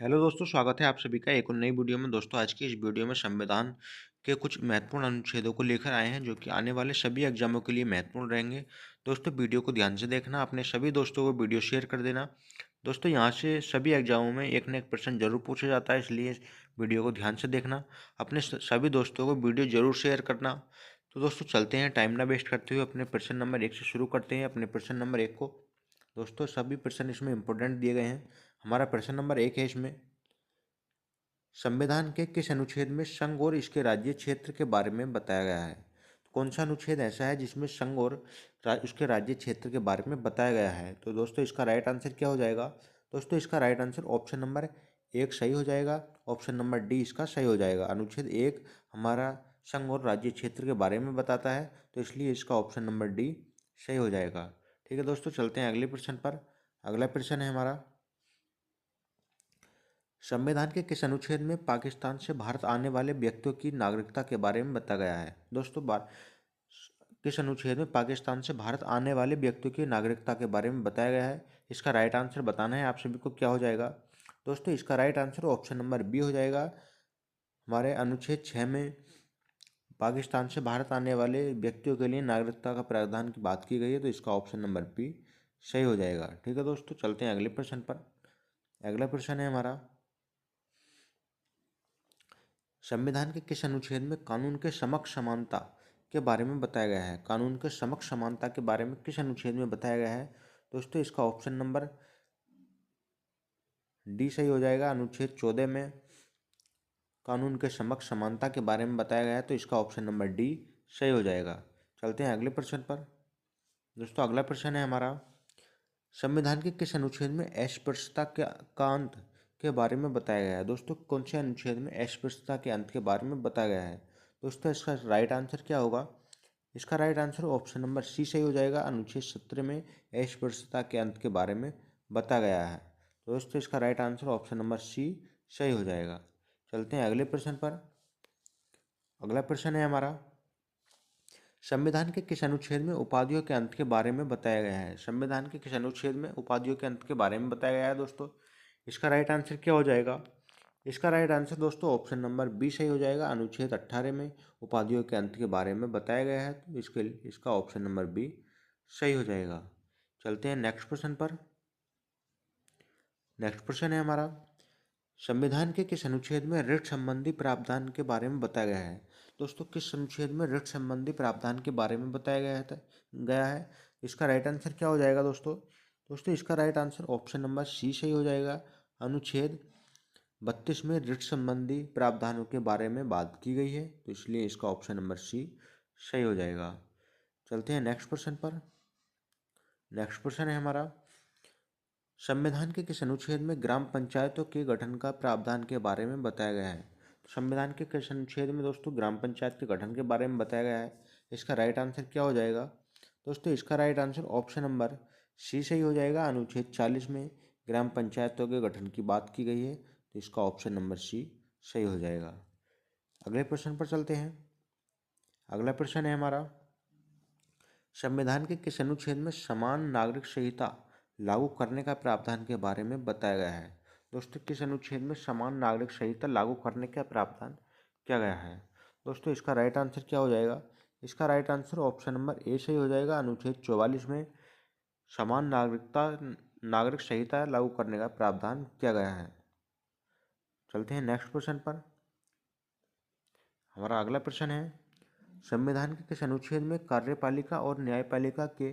Hello दोस्तों, स्वागत है आप सभी का एक और नई वीडियो में। दोस्तों, आज की इस वीडियो में संविधान के कुछ महत्वपूर्ण अनुच्छेदों को लेकर आए हैं जो कि आने वाले सभी एग्जामों के लिए महत्वपूर्ण रहेंगे। दोस्तों, वीडियो को ध्यान से देखना, अपने सभी दोस्तों को वीडियो शेयर कर देना। दोस्तों, यहाँ से सभी एग्जामों में एक न एक प्रश्न जरूर पूछा जाता है, इसलिए वीडियो को ध्यान से देखना। अपने सभी दोस्तों को वीडियो जरूर शेयर करना। तो दोस्तों, चलते हैं, टाइम ना वेस्ट करते हुए अपने प्रश्न नंबर 1 से शुरू करते हैं। अपने प्रश्न नंबर 1 को, दोस्तों सभी प्रश्न इसमें इंपॉर्टेंट दिए गए हैं। हमारा प्रश्न नंबर 1 है इसमें, संविधान के किस अनुच्छेद में संघ और इसके राज्य क्षेत्र के बारे में बताया गया है? तो कौन सा अनुच्छेद ऐसा है जिसमें संघ और उसके राज्य क्षेत्र के बारे में बताया गया है? तो दोस्तों, इसका राइट आंसर क्या हो जाएगा? दोस्तों, इसका राइट आंसर ऑप्शन नंबर 1 सही हो जाएगा। ऑप्शन नंबर डी इसका सही हो जाएगा। अनुच्छेद 1 हमारा संघ और राज्य क्षेत्र के बारे में बताता है, तो इसलिए इसका ऑप्शन नंबर डी सही हो जाएगा। ठीक है दोस्तों, चलते हैं अगले प्रश्न पर। अगला प्रश्न है हमारा, संविधान के किस अनुच्छेद में पाकिस्तान से भारत आने वाले व्यक्तियों की नागरिकता के बारे में बताया गया है? दोस्तों, किस अनुच्छेद में पाकिस्तान से भारत आने वाले व्यक्तियों की नागरिकता के बारे में बताया गया है? इसका राइट आंसर बताना है आप सभी को, क्या हो जाएगा? दोस्तों, इसका right answer option number B हो जाएगा। हमारे अनुच्छेद 6 में पाकिस्तान से भारत आने वाले व्यक्तियों के लिए नागरिकता का प्रावधान की बात की गई है, तो इसका ऑप्शन नंबर बी सही हो जाएगा। ठीक है दोस्तों, चलते हैं अगले प्रश्न पर। अगला प्रश्न है हमारा, संविधान के किस अनुच्छेद में कानून के समक्ष समानता के बारे में बताया गया है? कानून के समक्ष समानता के बारे में किस अनुच्छेद में बताया गया है? दोस्तों, इसका ऑप्शन नंबर डी सही हो जाएगा। अनुच्छेद 14 में कानून के समक्ष समानता के बारे में बताया गया है, तो इसका ऑप्शन नंबर डी सही हो जाएगा। चलते हैं अगले प्रश्न पर। दोस्तों, अगला प्रश्न है हमारा, संविधान के किस अनुच्छेद में अस्पृश्यता का अंत के बारे में बताया गया है? दोस्तों, कौन से अनुच्छेद में अस्पृश्यता के अंत के बारे में बताया गया है? दोस्तों, इसका राइट आंसर क्या होगा? इसका right answer option number C सही हो जाएगा। अनुच्छेद 17 में अस्पृश्यता के अंत के बारे में बताया गया है। तो दोस्तों, इसका right answer option number C सही हो जाएगा। चलते हैं अगले प्रश्न पर। अगला प्रश्न है हमारा, संविधान के किस अनुच्छेद में उपाधियों के अंत के बारे में बताया गया है? संविधान के किस अनुच्छेद में उपाधियों के अंत के बारे में बताया गया है? दोस्तों, इसका राइट आंसर क्या हो जाएगा? इसका राइट आंसर दोस्तों ऑप्शन नंबर बी सही हो जाएगा। अनुच्छेद 18 में उपाधियों के अंत के बारे में बताया गया है, तो इसका ऑप्शन नंबर बी सही हो जाएगा। चलते हैं नेक्स्ट प्रश्न पर। नेक्स्ट प्रश्न है हमारा, संविधान के किस अनुच्छेद में ऋण संबंधी प्रावधान के बारे में बताया गया है? दोस्तों, किस अनुच्छेद में ऋण संबंधी प्रावधान के बारे में बताया गया है? इसका राइट आंसर क्या हो जाएगा दोस्तों? दोस्तों, इसका right answer option number C सही हो जाएगा। अनुच्छेद 32 में ऋण संबंधी प्रावधानों के बारे में बात की गई है, तो इसलिए इसका ऑप्शन नंबर सी सही हो जाएगा। चलते हैं नेक्स्ट प्रश्न पर। नेक्स्ट प्रश्न है हमारा, संविधान के किस अनुच्छेद में ग्राम पंचायतों के गठन का प्रावधान के बारे में बताया गया है? संविधान के किस अनुच्छेद में दोस्तों ग्राम पंचायत के गठन के बारे में बताया गया है? इसका राइट आंसर क्या हो जाएगा? दोस्तों, इसका right answer option number C सही हो जाएगा। अनुच्छेद 40 में ग्राम पंचायतों के गठन की बात की गई है, तो इसका ऑप्शन नंबर सी सही हो जाएगा। अगले प्रश्न पर चलते हैं। अगला प्रश्न है हमारा, संविधान के किस अनुच्छेद में समान नागरिक संहिता लागू करने का प्रावधान के बारे में बताया गया है? दोस्तों, किस अनुच्छेद में समान नागरिक संहिता लागू करने का प्रावधान किया गया है? दोस्तों, इसका राइट आंसर क्या हो जाएगा? इसका right answer option number A सही हो जाएगा। अनुच्छेद 44 में समान नागरिक संहिता लागू करने का प्रावधान किया गया है। चलते हैं नेक्स्ट प्रश्न पर। हमारा अगला प्रश्न है, संविधान के किस अनुच्छेद में कार्यपालिका और न्यायपालिका के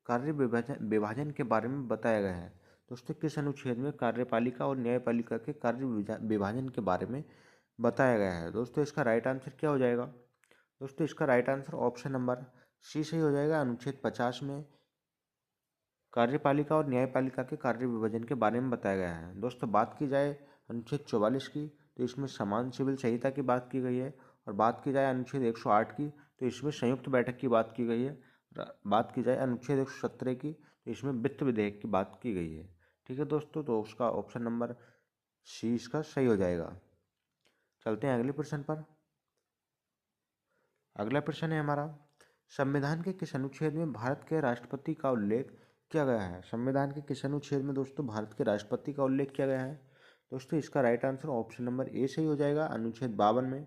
कार्य विभाजन के बारे में बताया गया है? दोस्तों, किस अनुच्छेद में कार्यपालिका और न्यायपालिका के कार्य विभाजन के बारे में बताया गया है? दोस्तों, इसका राइट आंसर क्या हो जाएगा? दोस्तों, इसका right answer option number C सही हो जाएगा। अनुच्छेद 50 में कार्यपालिका और न्यायपालिका के कार्य विभाजन के बारे में बताया गया है। दोस्तों, बात की जाए अनुच्छेद 44 की, तो इसमें समान सिविल संहिता की बात की गई है, और बात की जाए अनुच्छेद 108 की, तो इसमें संयुक्त बैठक की बात की गई है। बात की जाए अनुच्छेद 117 की, तो इसमें वित्त विधेयक की बात की गई है। ठीक है दोस्तों, तो उसका ऑप्शन नंबर सी इसका सही हो जाएगा। चलते हैं अगले प्रश्न पर। अगला प्रश्न है हमारा, संविधान के किस अनुच्छेद में भारत के राष्ट्रपति का उल्लेख किया गया है? संविधान के किस अनुच्छेद में दोस्तों भारत के राष्ट्रपति का उल्लेख किया गया है? दोस्तों इसका right answer option number A सही हो जाएगा। अनुच्छेद 52 में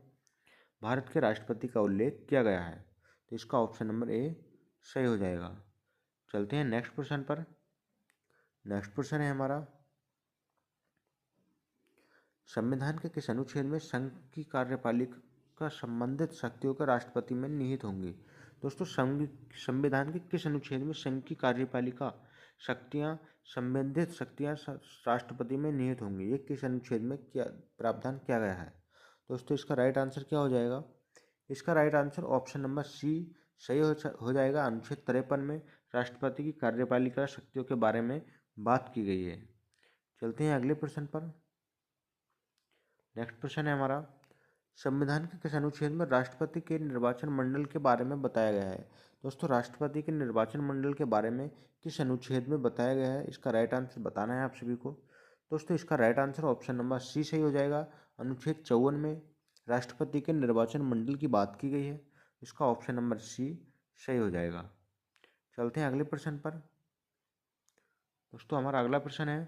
भारत के राष्ट्रपति का उल्लेख किया गया है, तो इसका ऑप्शन नंबर ए सही हो जाएगा। चलते हैं नेक्स्ट प्रश्न पर। नेक्स्ट प्रश्न है हमारा, संविधान के किस अनुच्छेद में संघ की कार्यपालिका संबंधित शक्तियों के राष्ट्रपति में निहित होंगी। दोस्तों संविधान के किस अनुच्छेद में संघ की कार्यपालिका शक्तियां संबंधित शक्तियां राष्ट्रपति में निहित होंगी, ये किस अनुच्छेद में क्या प्रावधान किया गया है। दोस्तों इसका राइट आंसर क्या हो जाएगा। इसका right answer option number C सही हो जाएगा। अनुच्छेद 53 में राष्ट्रपति की कार्यपालिका शक्तियों के बारे में बात की गई है। चलते हैं अगले प्रश्न पर। नेक्स्ट प्रश्न है हमारा, संविधान के किस अनुच्छेद में राष्ट्रपति के निर्वाचन मंडल के बारे में बताया गया है। दोस्तों राष्ट्रपति के निर्वाचन मंडल के बारे में किस अनुच्छेद में बताया गया है, इसका राइट आंसर बताना है आप सभी को। दोस्तों इसका right answer option number C सही हो जाएगा। अनुच्छेद 54 में राष्ट्रपति के निर्वाचन मंडल की बात की गई है, इसका ऑप्शन नंबर सी सही हो जाएगा। चलते हैं अगले प्रश्न पर। दोस्तों हमारा अगला प्रश्न है,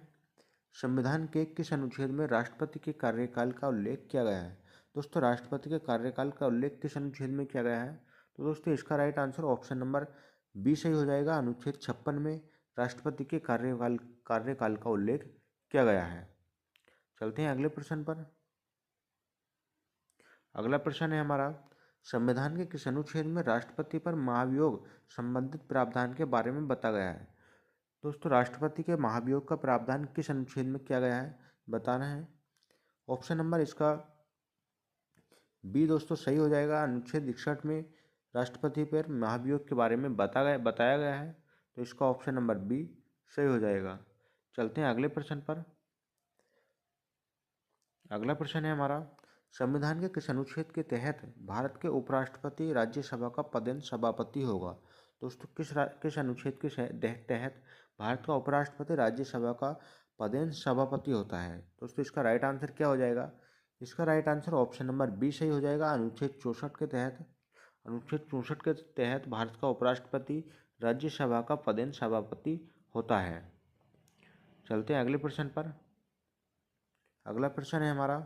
संविधान के किस अनुच्छेद में राष्ट्रपति के कार्यकाल का उल्लेख किया गया है। दोस्तों राष्ट्रपति के कार्यकाल का उल्लेख किस अनुच्छेद में किया गया है, तो दोस्तों इसका right answer option number B सही हो जाएगा। अनुच्छेद 56 में राष्ट्रपति के कार्यकाल का उल्लेख किया गया है। चलते हैं अगले प्रश्न पर। अगला प्रश्न है हमारा, संविधान के किस अनुच्छेद में राष्ट्रपति पर महाभियोग संबंधित प्रावधान के बारे में बताया गया है। दोस्तों राष्ट्रपति के महाभियोग का प्रावधान किस अनुच्छेद में किया गया है, बताना है। ऑप्शन नंबर इसका बी दोस्तों सही हो जाएगा। अनुच्छेद 61 में राष्ट्रपति पर महाभियोग के बारे में बताया गया है, तो इसका ऑप्शन नंबर बी सही हो जाएगा। चलते हैं अगले प्रश्न पर। अगला प्रश्न है हमारा, संविधान के किस अनुच्छेद के तहत भारत के उपराष्ट्रपति राज्यसभा का पदेन सभापति होगा। दोस्तों किस अनुच्छेद के तहत भारत का उपराष्ट्रपति राज्यसभा का पदेन सभापति होता है। दोस्तों इसका राइट आंसर क्या हो जाएगा। इसका right answer option number B सही हो जाएगा। अनुच्छेद 64 के तहत भारत का उपराष्ट्रपति राज्यसभा का पदेन सभापति होता है। चलते हैं अगले प्रश्न पर। अगला प्रश्न है हमारा,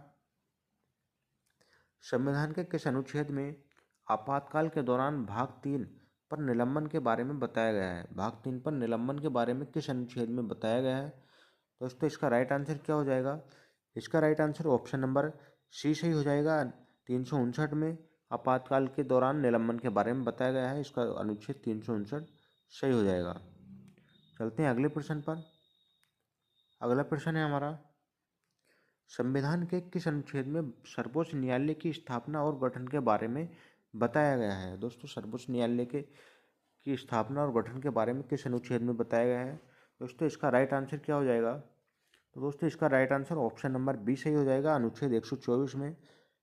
संविधान के किस अनुच्छेद में आपातकाल के दौरान भाग 3 पर निलंबन के बारे में बताया गया है। भाग 3 पर निलंबन के बारे में किस अनुच्छेद में बताया गया है। दोस्तों इसका राइट आंसर क्या हो जाएगा। इसका right answer option number C सही हो जाएगा। 359 में आपातकाल के दौरान निलंबन के बारे में बताया गया है, इसका अनुच्छेद 359 सही हो जाएगा। चलते हैं अगले प्रश्न पर। अगला प्रश्न है हमारा, संविधान के किस अनुच्छेद में सर्वोच्च न्यायालय की स्थापना और गठन के बारे में बताया गया है। दोस्तों सर्वोच्च न्यायालय की स्थापना और गठन के बारे में किस अनुच्छेद में बताया गया है। दोस्तों इसका राइट आंसर क्या हो जाएगा। तो दोस्तों इसका right answer option number B सही हो जाएगा। अनुच्छेद 124 में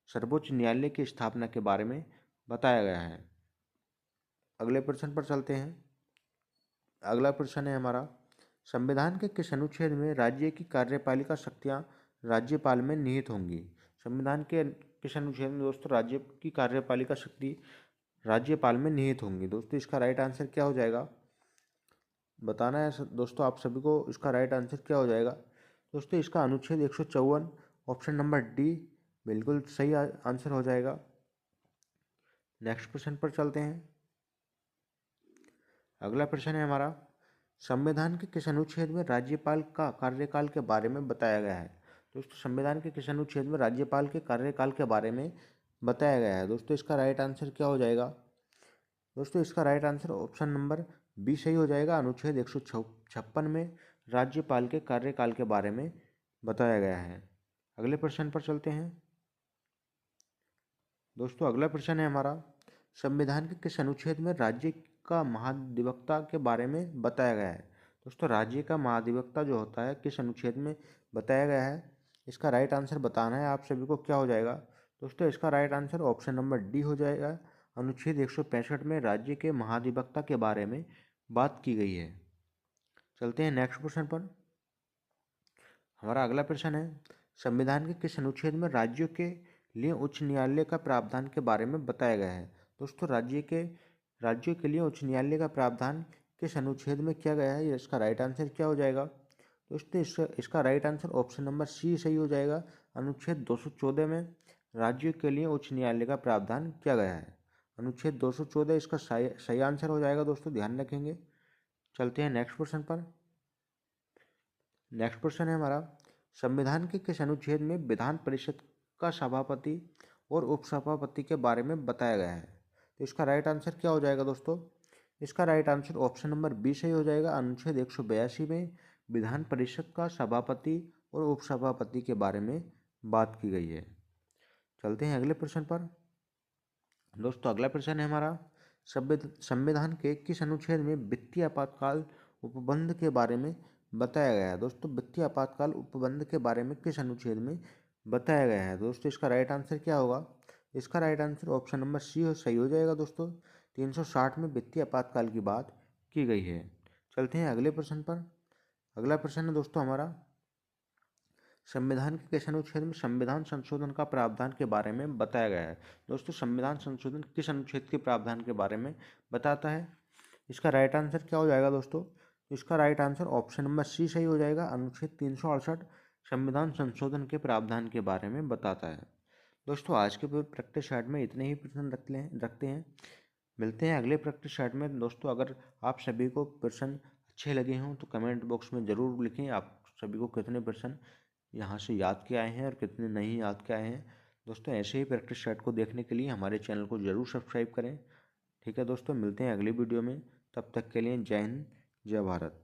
सर्वोच्च न्यायालय की स्थापना के बारे में बताया गया है। अगले प्रश्न पर चलते हैं। अगला प्रश्न है हमारा, संविधान के किस अनुच्छेद में राज्य की कार्यपालिका शक्तियां राज्यपाल में निहित होंगी। संविधान के किस अनुच्छेद में दोस्तों राज्य की कार्यपालिका शक्ति राज्यपाल में निहित होंगी। दोस्तों इसका राइट आंसर क्या हो जाएगा, बताना है दोस्तों आप सभी को। इसका राइट आंसर क्या हो जाएगा। दोस्तों इसका अनुच्छेद 154 ऑप्शन नंबर डी बिल्कुल सही आंसर हो जाएगा। नेक्स्ट प्रश्न पर चलते हैं। अगला प्रश्न है हमारा, संविधान के किस अनुच्छेद में राज्यपाल का कार्यकाल के बारे में बताया गया है। दोस्तों संविधान के किस अनुच्छेद में राज्यपाल के कार्यकाल के बारे में बताया गया है। दोस्तों इसका राइट आंसर क्या हो जाएगा। दोस्तों इसका right answer option number B सही हो जाएगा। अनुच्छेद 156 में राज्यपाल के कार्यकाल के बारे में बताया गया है। अगले प्रश्न पर चलते हैं। दोस्तों अगला प्रश्न है हमारा, संविधान के किस अनुच्छेद में राज्य का महाधिवक्ता के बारे में बताया गया है। दोस्तों राज्य का महाधिवक्ता जो होता है किस अनुच्छेद में बताया गया है, इसका राइट आंसर बताना है आप सभी को। क्या हो जाएगा। दोस्तों इसका right answer option number D हो जाएगा। अनुच्छेद 165 में राज्य के महाधिवक्ता के बारे में बात की गई है। चलते हैं नेक्स्ट प्रश्न पर। हमारा अगला प्रश्न है, संविधान के किस अनुच्छेद में राज्यों के लिए उच्च न्यायालय का प्रावधान के बारे में बताया गया है। दोस्तों राज्यों के लिए उच्च न्यायालय का प्रावधान किस अनुच्छेद में किया गया है, इसका राइट आंसर क्या हो जाएगा। दोस्तों इसका right answer option number C सही हो जाएगा। अनुच्छेद 214 में राज्यों के लिए उच्च न्यायालय का प्रावधान किया गया है। अनुच्छेद 214 इसका सही आंसर हो जाएगा दोस्तों, ध्यान रखेंगे। चलते हैं नेक्स्ट क्वेश्चन पर। नेक्स्ट क्वेश्चन है हमारा, संविधान के किस अनुच्छेद में विधान परिषद का सभापति और उपसभापति के बारे में बताया गया है? तो इसका राइट आंसर क्या हो जाएगा दोस्तों? इसका right answer option number B सही हो जाएगा। अनुच्छेद 182 में विधान परिषद का सभापति और उपसभापति के बारे में बात की गई है। चलते हैं अगले प्रश्न पर। दोस्तों अगला प्रश्न है हमारा, संविधान के किस अनुच्छेद में वित्तीय आपातकाल उपबंध के बारे में बताया गया है? दोस्तों वित्तीय आपातकाल उपबंध के बारे में किस अनुच्छेद में बताया गया है? दोस्तों इसका राइट आंसर क्या होगा? इसका right answer option number C सही हो जाएगा दोस्तों। 360 में वित्तीय आपातकाल की बात की गई है। चलते हैं अगले प्रश्न पर। अगला प्रश्न है दोस्तों हमारा, संविधान के किस अनुच्छेद में संविधान संशोधन का प्रावधान के बारे में बताया गया है? दोस्तों संविधान संशोधन किस अनुच्छेद के प्रावधान के बारे में बताता है? इसका राइट आंसर क्या हो जाएगा दोस्तों? इसका right answer option number C सही हो जाएगा। अनुच्छेद 368 संविधान संशोधन के प्रावधान के बारे में बताता है। दोस्तों आज के प्रैक्टिस सेट में इतने ही प्रश्न रखते हैं। मिलते हैं अगले प्रैक्टिस सेट में। दोस्तों अगर आप सभी को प्रश्न अच्छे लगे हों तो कमेंट बॉक्स में ज़रूर लिखें आप सभी को कितने प्रश्न यहाँ से याद के आए हैं और कितने नहीं याद के आए हैं। दोस्तों ऐसे ही प्रैक्टिस सेट को देखने के लिए हमारे चैनल को ज़रूर सब्सक्राइब करें। ठीक है दोस्तों, मिलते हैं अगली वीडियो में। तब तक के लिए जय हिंद, जय भारत।